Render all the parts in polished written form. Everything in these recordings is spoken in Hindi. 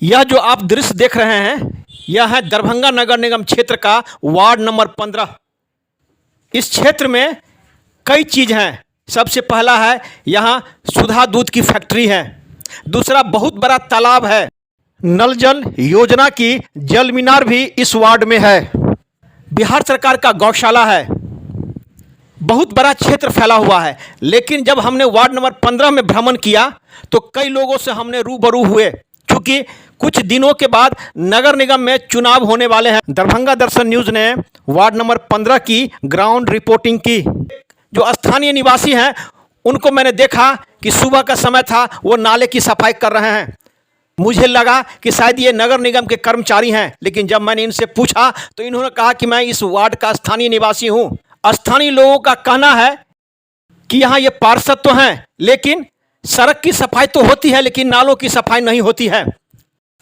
यह जो आप दृश्य देख रहे हैं यह है दरभंगा नगर निगम क्षेत्र का वार्ड नंबर 15। इस क्षेत्र में कई चीज़ हैं। सबसे पहला है यहाँ सुधा दूध की फैक्ट्री है। दूसरा बहुत बड़ा तालाब है। नल जल योजना की जल मीनार भी इस वार्ड में है। बिहार सरकार का गौशाला है। बहुत बड़ा क्षेत्र फैला हुआ है। लेकिन जब हमने वार्ड नंबर 15 में भ्रमण किया तो कई लोगों से हमने रूबरू हुए, क्योंकि कुछ दिनों के बाद नगर निगम में चुनाव होने वाले हैं। दरभंगा दर्शन न्यूज़ ने वार्ड नंबर 15 की ग्राउंड रिपोर्टिंग की। जो स्थानीय निवासी हैं उनको मैंने देखा कि सुबह का समय था, वो नाले की सफाई कर रहे हैं। मुझे लगा कि शायद ये नगर निगम के कर्मचारी हैं, लेकिन जब मैंने इनसे पूछा तो इन्होंने कहा कि मैं इस वार्ड का स्थानीय निवासी हूँ। स्थानीय लोगों का कहना है कि यहाँ ये पार्षद तो हैं, लेकिन सड़क की सफाई तो होती है, लेकिन नालों की सफाई नहीं होती है।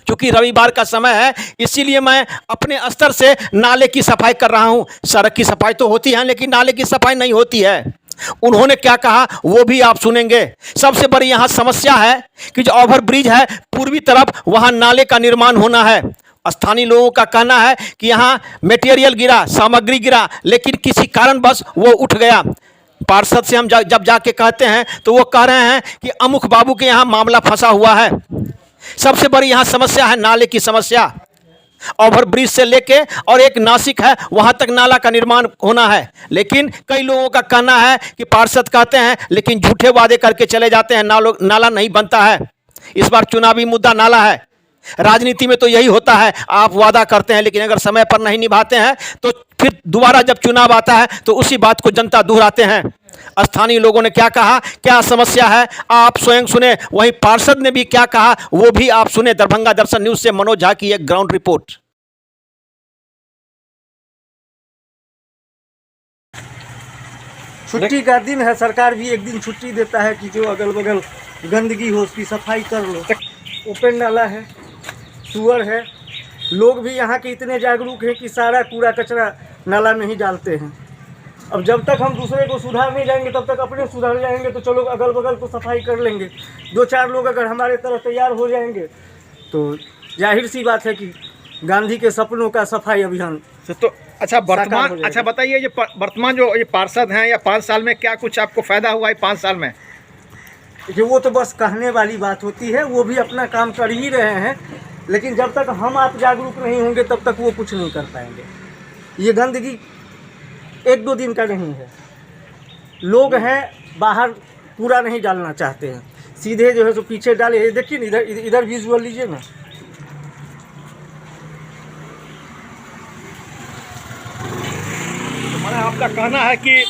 क्योंकि रविवार का समय है, इसीलिए मैं अपने स्तर से नाले की सफाई कर रहा हूँ। सड़क की सफाई तो होती है, लेकिन नाले की सफाई नहीं होती है। उन्होंने क्या कहा वो भी आप सुनेंगे। सबसे बड़ी यहाँ समस्या है कि जो ओवर ब्रिज है पूर्वी तरफ, वहाँ नाले का निर्माण होना है। स्थानीय लोगों का कहना है कि यहाँ मटेरियल गिरा, सामग्री गिरा, लेकिन किसी कारणवश वो उठ गया। पार्षद से हम जब जाके कहते हैं तो वो कह रहे हैं कि अमुक बाबू के यहाँ मामला फंसा हुआ है। सबसे बड़ी यहाँ समस्या है नाले की समस्या। ओवर ब्रिज से लेके और एक नासिक है, वहां तक नाला का निर्माण होना है। लेकिन कई लोगों का कहना है कि पार्षद कहते हैं, लेकिन झूठे वादे करके चले जाते हैं, नाला नहीं बनता है। इस बार चुनावी मुद्दा नाला है। राजनीति में तो यही होता है, आप वादा करते हैं लेकिन अगर समय पर नहीं निभाते हैं तो फिर दोबारा जब चुनाव आता है तो उसी बात को जनता दोहराते हैं। स्थानीय लोगों ने क्या कहा, क्या समस्या है, आप स्वयं सुने। वहीं पार्षद ने भी क्या कहा वो भी आप सुने। दरभंगा दर्शन न्यूज से मनोज झा की एक ग्राउंड रिपोर्ट। छुट्टी का दिन है, सरकार भी एक दिन छुट्टी देता है कि जो अगल बगल गंदगी हो उसकी सफाई कर लो। ओपन नाला है, सुअर है। लोग भी यहाँ के इतने जागरूक हैं कि सारा कूड़ा कचरा नाला में ही डालते हैं। अब जब तक हम दूसरे को सुधार नहीं जाएंगे तब तक अपने सुधार जाएंगे तो चलो अगल बगल को सफाई कर लेंगे। दो चार लोग अगर हमारे तरह तैयार हो जाएंगे तो जाहिर सी बात है कि गांधी के सपनों का सफाई अभियान। तो अच्छा बताइए, ये वर्तमान जो ये पार्षद हैं या 5 साल में क्या कुछ आपको फायदा हुआ है 5 साल में? जो वो तो बस कहने वाली बात होती है, वो भी अपना काम कर ही रहे हैं, लेकिन जब तक हम आप जागरूक नहीं होंगे तब तक वो कुछ नहीं कर पाएंगे। ये गंदगी 1-2 दिन का नहीं है। लोग हैं बाहर पूरा नहीं डालना चाहते हैं, सीधे जो है तो पीछे डाले। ये देखिए ना, इधर विजुअल लीजिए ना। आपका कहना है कि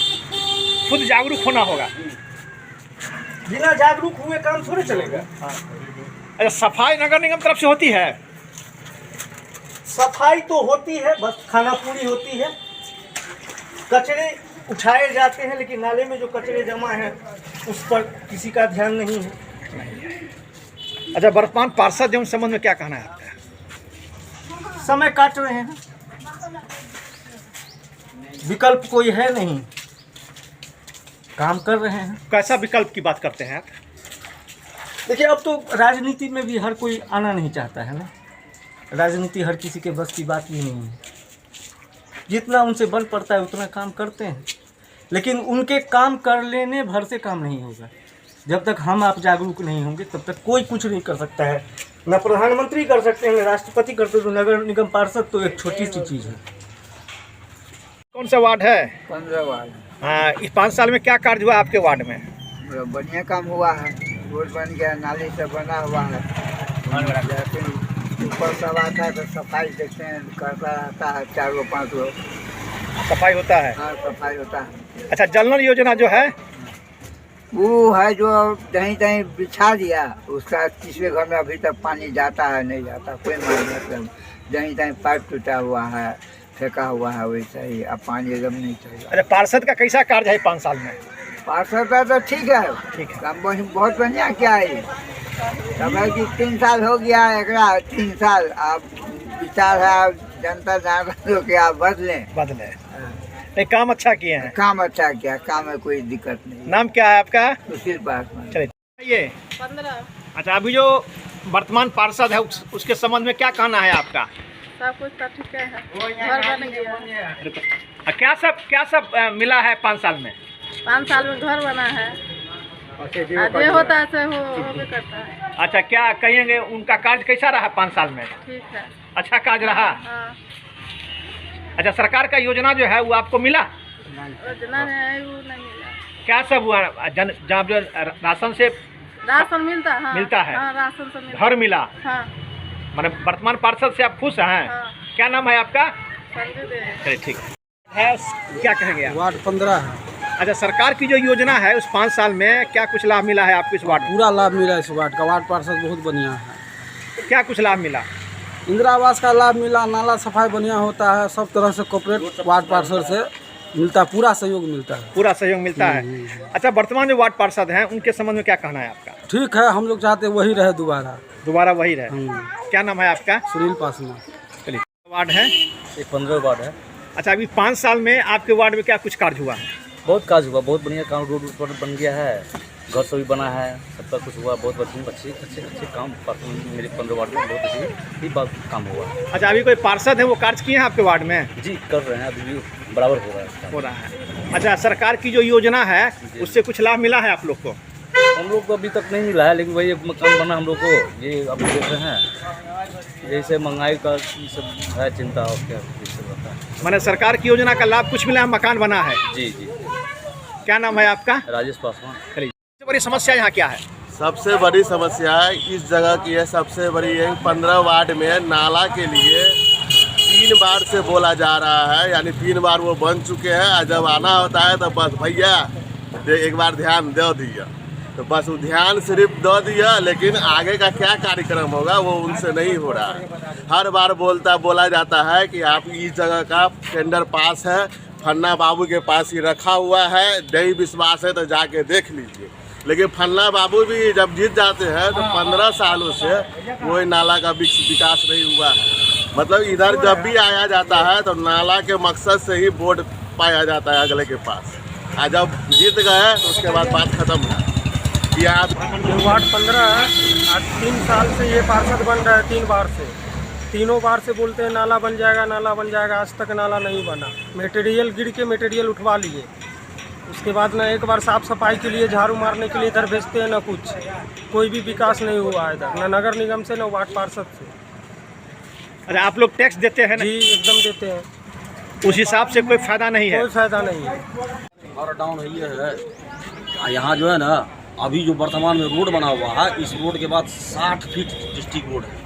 खुद जागरूक होना होगा। बिना जागरूक हुए काम थोड़े चलेगा। अच्छा, सफाई नगर निगम तरफ से होती है? सफाई तो होती है, बस खाना पूरी होती है। कचरे उठाए जाते हैं, लेकिन नाले में जो कचरे जमा है उस पर किसी का ध्यान नहीं है। अच्छा, वर्तमान पार्षद जो उन संबंध में क्या कहना है आपका? समय काट रहे हैं, विकल्प कोई है नहीं, काम कर रहे हैं। कैसा विकल्प की बात करते हैं आप? देखिए, अब तो राजनीति में भी हर कोई आना नहीं चाहता है ना। राजनीति हर किसी के बस की बात भी नहीं है। जितना उनसे बल पड़ता है उतना काम करते हैं, लेकिन उनके काम कर लेने भर से काम नहीं होगा। जब तक हम आप जागरूक नहीं होंगे तब तक कोई कुछ नहीं कर सकता है। न प्रधानमंत्री कर सकते हैं, न राष्ट्रपति करते हैं। नगर निगम पार्षद तो एक छोटी सी चीज़ है। कौन सा वार्ड है? 15 वार्ड। हाँ, इस 5 साल में क्या कार्य हुआ आपके वार्ड में? बढ़िया काम हुआ है, रोड बन गया, नाली सब बना हुआ है। ऊपर सब आता है तो सफाई देखते हैं, करता रहता है 4-5 लोग, सफाई होता है। हाँ, सफाई होता है। अच्छा, जल नल योजना जो है वो है जो कहीं कहीं बिछा दिया, उसका तीसरे घर में अभी तक पानी जाता है नहीं जाता, कोई मालूम नहीं। कहीं कहीं पाइप टूटा हुआ है, फेंका हुआ है, वैसा ही। अब पानी एकदम नहीं चाहिए। अच्छा, पार्षद का कैसा कार्य है 5 साल में? पार्षद का तो ठीक है, काम बहुत बढ़िया क्या है। तब है कि 3 साल हो गया है, 3 साल। अब विचार है जनता जान रहे कि आप बदले। नहीं, काम अच्छा किए हैं। काम अच्छा किया, काम में कोई दिक्कत नहीं। नाम क्या है आपका? सुशील पासवान। चलिए, ये 15। अच्छा, अभी जो वर्तमान पार्षद है उसके संबंध में क्या कहना है आपका? सब कुछ तो ठीक है, घर बन गया। क्या सब मिला है 5 साल में? 5 साल में घर बना है, जो होता है सो हो भी करता है। अच्छा, क्या कहेंगे उनका कार्य कैसा रहा 5 साल में? ठीक है। अच्छा कार्य रहा? हाँ। अच्छा, सरकार का योजना जो है वो आपको मिला? योजना है वो नहीं मिला। क्या सब हुआ? जब जो राशन से राशन मिलता है? हाँ, मिलता है। हाँ, राशन से मिलता। घर मिला? हाँ। मैंने वर्तमान पार्षद से आप खुश हैं? हाँ। क्या नाम है आपका? संजू दे। चलिए ठीक है। क्या कहेंगे आप? वार्ड 15 है। अच्छा, सरकार की जो योजना है उस 5 साल में क्या कुछ लाभ मिला है आपको इस वार्ड में? पूरा लाभ मिला इस वार्ड का। वार्ड पार्षद बहुत बढ़िया है। क्या कुछ लाभ मिला? इंदिरा आवास का लाभ मिला, नाला सफाई बढ़िया होता है, सब तरह से कॉर्पोरेट वार्ड पार्षद से मिलता है, पूरा सहयोग मिलता है। पूरा सहयोग मिलता है। अच्छा, वर्तमान जो वार्ड पार्षद हैं उनके संबंध में क्या कहना है आपका? ठीक है, हम लोग चाहते हैं वही रहे दोबारा वही रहे। क्या नाम है आपका? सुनील पासवान। चलिए, वार्ड है? ये 15 वार्ड है। अच्छा, अभी 5 साल में आपके वार्ड में क्या कुछ कार्य हुआ है? बहुत काज हुआ, बहुत बढ़िया काम, रोड बन गया है, घर से भी बना है, सबका कुछ हुआ, बहुत अच्छे काम मेरे 15 वार्ड में बहुत अच्छी बात काम हुआ। अच्छा, अभी कोई पार्षद है वो कार्य किए हैं आपके वार्ड में? जी कर रहे हैं, अभी भी बराबर हो रहा है। अच्छा, सरकार की जो योजना है उससे कुछ लाभ मिला है आप लोग को? हम लोग को अभी तक नहीं मिला है, लेकिन वही मकान बना हम लोग को, ये अब देख रहे हैं। जैसे महंगाई का सब है चिंता, और क्या होता है। मैंने सरकार की योजना का लाभ कुछ मिला है, मकान बना है? जी जी। क्या नाम है आपका? राजेश पासवान। सबसे बड़ी समस्या यहाँ क्या है? सबसे बड़ी समस्या इस जगह की है, सबसे बड़ी है 15 वार्ड में नाला के लिए 3 बार से बोला जा रहा है, यानी 3 बार वो बन चुके हैं। और जब आना होता है तो बस भैया एक बार ध्यान दे दिया, तो बस वो ध्यान सिर्फ दे दिया, लेकिन आगे का क्या कार्यक्रम होगा वो उनसे नहीं हो रहा है। हर बार बोला जाता है कि आप इस जगह का टेंडर पास है, फन्ना बाबू के पास ही रखा हुआ है, नहीं विश्वास है तो जाके देख लीजिए। लेकिन फन्ना बाबू भी जब जीत जाते हैं तो 15 सालों से कोई नाला का विकास नहीं हुआ है। मतलब इधर जब भी आया जाता है तो नाला के मकसद से ही वोट पाया जाता है अगले के पास, और जब जीत गए तो उसके बाद बात खत्म है। वार्ड 15 है। आज 3 साल से ये पार्षद बन रहा है, 3 बार से, तीनों बार से बोलते हैं नाला बन जाएगा, नाला बन जाएगा, आज तक नाला नहीं बना। मटेरियल गिर के मटेरियल उठवा लिए, उसके बाद ना एक बार साफ सफाई के लिए झाड़ू मारने के लिए इधर भेजते हैं, ना कुछ, कोई भी विकास नहीं हुआ है इधर, ना नगर निगम से ना वार्ड पार्षद से। अरे आप लोग टैक्स देते हैं ना? जी एकदम देते हैं, उस हिसाब से कोई फायदा नहीं है? कोई फायदा नहीं है। हमारा डाउन ये है, यहाँ जो है ना अभी जो वर्तमान में रोड बना हुआ है, इस रोड के बाद 60 फीट डिस्ट्रिक्ट रोड है।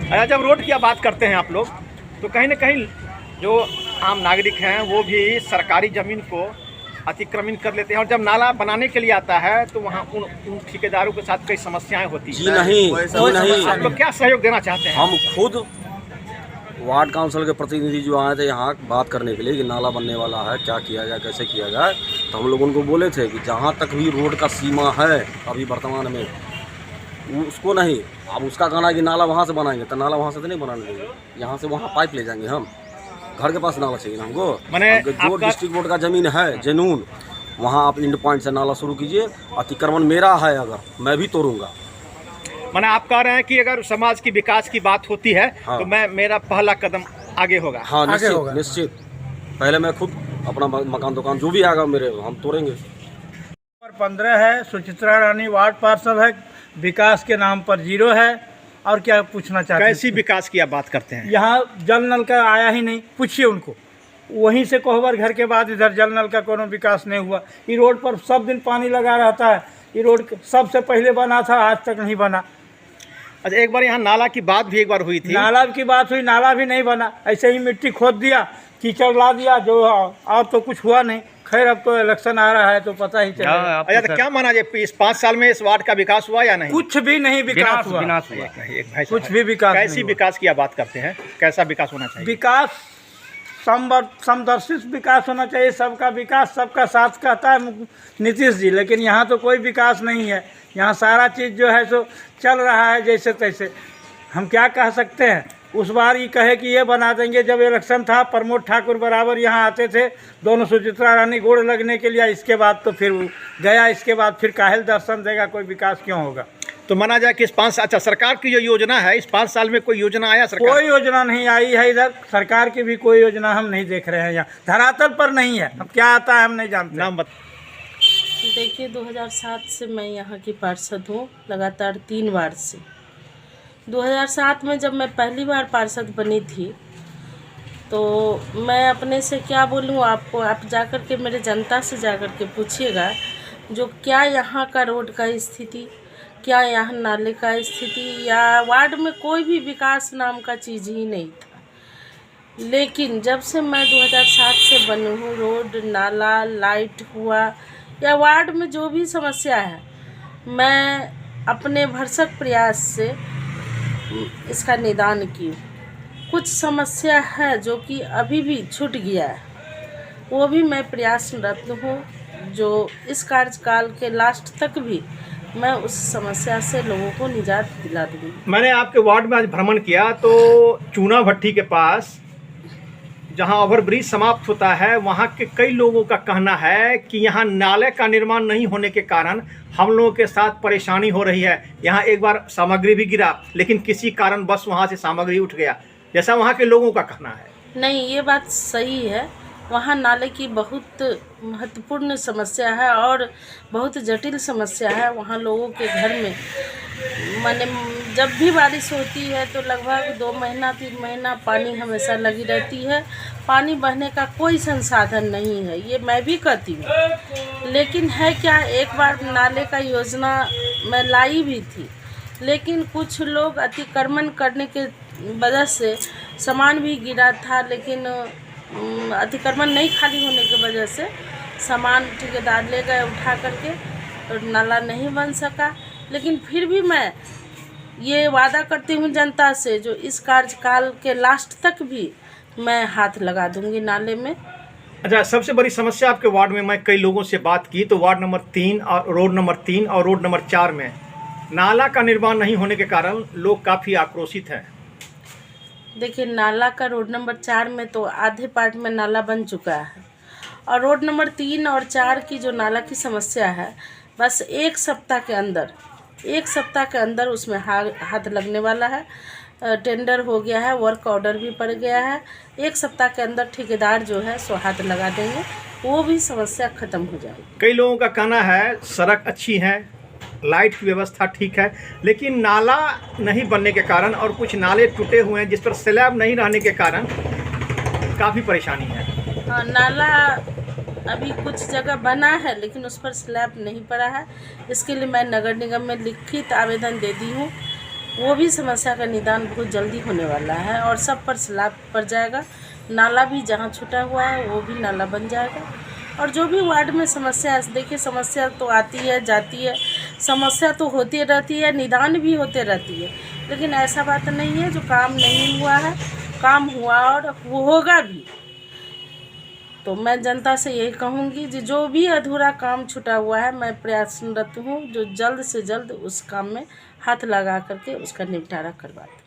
अच्छा, जब रोड की बात करते हैं आप लोग तो कहीं ना कहीं जो आम नागरिक हैं वो भी सरकारी ज़मीन को अतिक्रमण कर लेते हैं, और जब नाला बनाने के लिए आता है तो वहाँ उन ठेकेदारों के साथ कई समस्याएं होती हैं। जी नहीं, आप लोग क्या सहयोग देना चाहते हैं? हम खुद वार्ड काउंसिल के प्रतिनिधि जो आए थे यहाँ बात करने के लिए कि नाला बनने वाला है, क्या किया जाए, कैसे किया जाए, तो हम लोग उनको बोले थे कि जहाँ तक भी रोड का सीमा है अभी वर्तमान में उसको नहीं, अब उसका कहना है कि नाला वहाँ से बनाएंगे, तो नाला वहाँ से तो नहीं बनाने देंगे, यहाँ से वहाँ पाइप ले जाएंगे हम, घर के पास नाला चाहिए ना हमको। मैंने जो डिस्ट्रिक्ट बोर्ड का ज़मीन है जेनून, वहाँ आप इंड पॉइंट से नाला शुरू कीजिए, अतिक्रमण मेरा है, अगर मैं भी तोड़ूंगा। मैंने आप कह रहे हैं कि अगर समाज की विकास की बात होती है हाँ। तो मेरा पहला कदम आगे होगा। हाँ निश्चित, पहले मैं खुद अपना मकान दुकान जो भी आएगा मेरे हम तोड़ेंगे। नंबर 15 है, सुचित्रा रानी वार्ड पार्षद है, विकास के नाम पर 0 है। और क्या पूछना चाहते हैं? कैसी विकास की आप बात करते हैं? यहाँ जल नल का आया ही नहीं, पूछिए उनको। वहीं से कोहबर घर के बाद इधर जल नल का कोनो विकास नहीं हुआ। ये रोड पर सब दिन पानी लगा रहता है, ये रोड सबसे पहले बना था, आज तक नहीं बना। अच्छा, एक बार यहाँ नाला की बात भी एक बार हुई थी। नाला की बात हुई, नाला भी नहीं बना, ऐसे ही मिट्टी खोद दिया, कीचड़ ला दिया, जो और तो कुछ हुआ नहीं। खैर अब तो इलेक्शन आ रहा है तो पता ही चलेगा। अच्छा, तो क्या माना जाए इस 5 साल में इस वार्ड का विकास हुआ या नहीं? कुछ भी नहीं विकास हुआ, एक भाई कुछ भी विकास नहीं कैसी हुआ। विकास की आप बात करते हैं? कैसा विकास होना चाहिए? विकास समदर्शित विकास होना चाहिए, सबका विकास, सबका साथ कहता है नीतीश जी, लेकिन यहाँ तो कोई विकास नहीं है। यहाँ सारा चीज़ जो है सो चल रहा है जैसे तैसे। हम क्या कह सकते हैं? उस बार ये कहे कि ये बना देंगे, जब इलेक्शन था प्रमोद ठाकुर बराबर यहाँ आते थे, दोनों सुचित्रा रानी गोड़ लगने के लिए, इसके बाद तो फिर गया, इसके बाद फिर काहेल दर्शन देगा, कोई विकास क्यों होगा? तो माना जाए कि इस 5 अच्छा सरकार की जो योजना है इस 5 साल में कोई योजना आया सरकार? कोई योजना नहीं आई है इधर, सरकार की भी कोई योजना हम नहीं देख रहे हैं, यहाँ धरातल पर नहीं है। अब क्या आता है हम नहीं जानते। नाम बता। देखिए 2007 से मैं यहाँ की पार्षद हूँ, लगातार 3 बार से। 2007 में जब मैं पहली बार पार्षद बनी थी तो मैं अपने से क्या बोलूँ आपको, आप जाकर के मेरे जनता से जाकर के पूछिएगा जो क्या यहाँ का रोड का स्थिति, क्या यहाँ नाले का स्थिति या वार्ड में कोई भी विकास नाम का चीज़ ही नहीं था। लेकिन जब से मैं 2007 से बनी हूँ, रोड नाला लाइट हुआ या वार्ड में जो भी समस्या है, मैं अपने भरसक प्रयास से इसका निदान की। कुछ समस्या है जो कि अभी भी छूट गया है, वो भी मैं प्रयासरत हूँ जो इस कार्यकाल के लास्ट तक भी मैं उस समस्या से लोगों को निजात दिला दूँगी। मैंने आपके वार्ड में आज भ्रमण किया तो चूना भट्टी के पास जहां ओवरब्रिज समाप्त होता है वहां के कई लोगों का कहना है कि यहां नाले का निर्माण नहीं होने के कारण हम लोगों के साथ परेशानी हो रही है। यहां एक बार सामग्री भी गिरा लेकिन किसी कारण बस वहां से सामग्री उठ गया, जैसा वहां के लोगों का कहना है। नहीं, ये बात सही है। वहाँ नाले की बहुत महत्वपूर्ण समस्या है और बहुत जटिल समस्या है। वहाँ लोगों के घर में माने जब भी बारिश होती है तो लगभग 2 महीना 3 महीना पानी हमेशा लगी रहती है। पानी बहने का कोई संसाधन नहीं है, ये मैं भी कहती हूँ। लेकिन है क्या, एक बार नाले का योजना मैं लाई भी थी, लेकिन कुछ लोग अतिक्रमण करने के वजह से सामान भी गिरा था, लेकिन अतिक्रमण नहीं खाली होने की वजह से सामान ठेकेदार ले गए उठा करके और नाला नहीं बन सका। लेकिन फिर भी मैं ये वादा करती हूँ जनता से जो इस कार्यकाल के लास्ट तक भी मैं हाथ लगा दूंगी नाले में। अच्छा, सबसे बड़ी समस्या आपके वार्ड में, मैं कई लोगों से बात की तो वार्ड नंबर 3 और रोड नंबर 3 और रोड नंबर 4 में नाला का निर्माण नहीं होने के कारण लोग काफ़ी आक्रोशित हैं। देखिए नाला का रोड नंबर 4 में तो आधे पार्ट में नाला बन चुका है और रोड नंबर 3 और 4 की जो नाला की समस्या है बस एक सप्ताह के अंदर उसमें हाथ लगने वाला है। टेंडर हो गया है, वर्क ऑर्डर भी पड़ गया है। 1 सप्ताह के अंदर ठेकेदार जो है सो हाथ लगा देंगे, वो भी समस्या ख़त्म हो जाएगी। कई लोगों का कहना है सड़क अच्छी है, लाइट की व्यवस्था ठीक है, लेकिन नाला नहीं बनने के कारण और कुछ नाले टूटे हुए हैं जिस पर स्लैब नहीं रहने के कारण काफ़ी परेशानी है। हाँ, नाला अभी कुछ जगह बना है लेकिन उस पर स्लैब नहीं पड़ा है। इसके लिए मैं नगर निगम में लिखित आवेदन दे दी हूँ, वो भी समस्या का निदान बहुत जल्दी होने वाला है और सब पर स्लैब पड़ जाएगा। नाला भी जहाँ छूटा हुआ है वो भी नाला बन जाएगा। और जो भी वार्ड में समस्या है, देखिए समस्या तो आती है जाती है, समस्या तो होती रहती है, निदान भी होते रहती है, लेकिन ऐसा बात नहीं है जो काम नहीं हुआ है, काम हुआ और वो होगा भी। तो मैं जनता से यही कहूँगी कि जो भी अधूरा काम छूटा हुआ है मैं प्रयासरत हूँ जो जल्द से जल्द उस काम में हाथ लगा करके उसका निपटारा करवा दें।